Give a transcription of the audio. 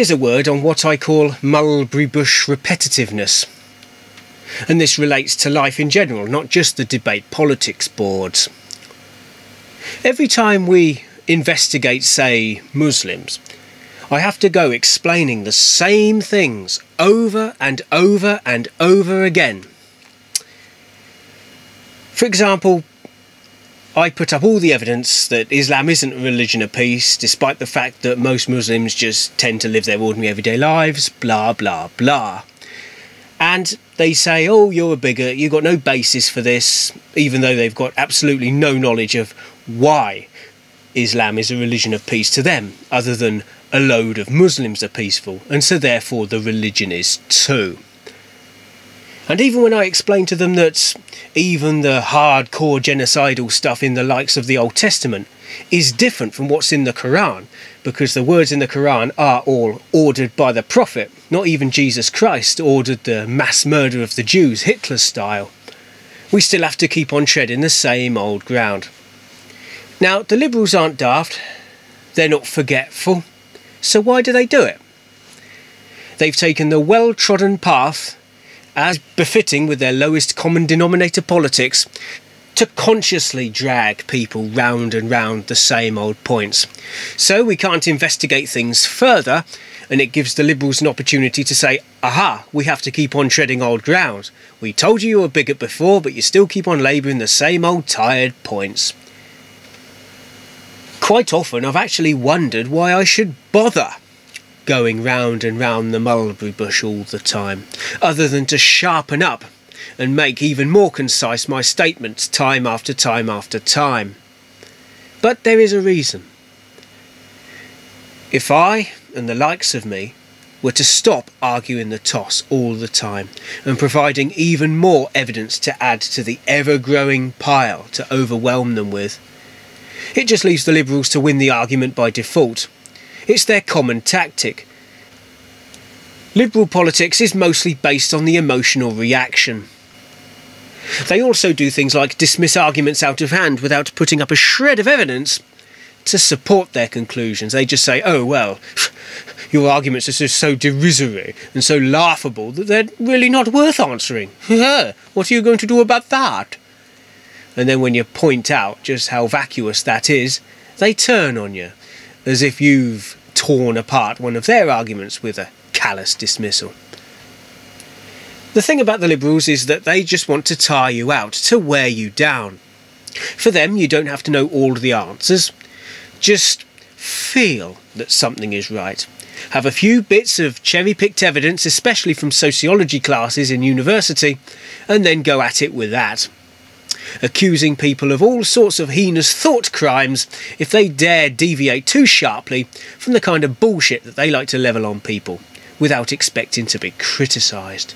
Here's a word on what I call mulberry bush repetitiveness. And this relates to life in general, not just the debate politics boards. Every time we investigate, say, Muslims, I have to go explaining the same things over and over and over again. For example, I put up all the evidence that Islam isn't a religion of peace, despite the fact that most Muslims just tend to live their ordinary everyday lives, blah, blah, blah. And they say, oh, you're a bigot, you've got no basis for this, even though they've got absolutely no knowledge of why Islam is a religion of peace to them, other than a load of Muslims are peaceful, and so therefore the religion is too. And even when I explain to them that even the hardcore genocidal stuff in the likes of the Old Testament is different from what's in the Quran, because the words in the Quran are all ordered by the Prophet, not even Jesus Christ ordered the mass murder of the Jews, Hitler style, we still have to keep on treading the same old ground. Now, the Liberals aren't daft, they're not forgetful, so why do they do it? They've taken the well-trodden path, as befitting with their lowest common denominator politics, to consciously drag people round and round the same old points. So we can't investigate things further, and it gives the Liberals an opportunity to say, aha, we have to keep on treading old ground. We told you were a bigot before, but you still keep on labouring the same old tired points. Quite often I've actually wondered why I should bother going round and round the mulberry bush all the time, other than to sharpen up and make even more concise my statements time after time after time. But there is a reason. If I, and the likes of me, were to stop arguing the toss all the time and providing even more evidence to add to the ever-growing pile to overwhelm them with, it just leaves the Liberals to win the argument by default. It's their common tactic. Liberal politics is mostly based on the emotional reaction. They also do things like dismiss arguments out of hand without putting up a shred of evidence to support their conclusions. They just say, oh well, your arguments are just so derisory and so laughable that they're really not worth answering. What are you going to do about that? And then when you point out just how vacuous that is, they turn on you, as if you've torn apart one of their arguments with a callous dismissal. The thing about the Liberals is that they just want to tire you out, to wear you down. For them, you don't have to know all the answers. Just feel that something is right. Have a few bits of cherry-picked evidence, especially from sociology classes in university, and then go at it with that. Accusing people of all sorts of heinous thought crimes if they dare deviate too sharply from the kind of bullshit that they like to level on people, without expecting to be criticised.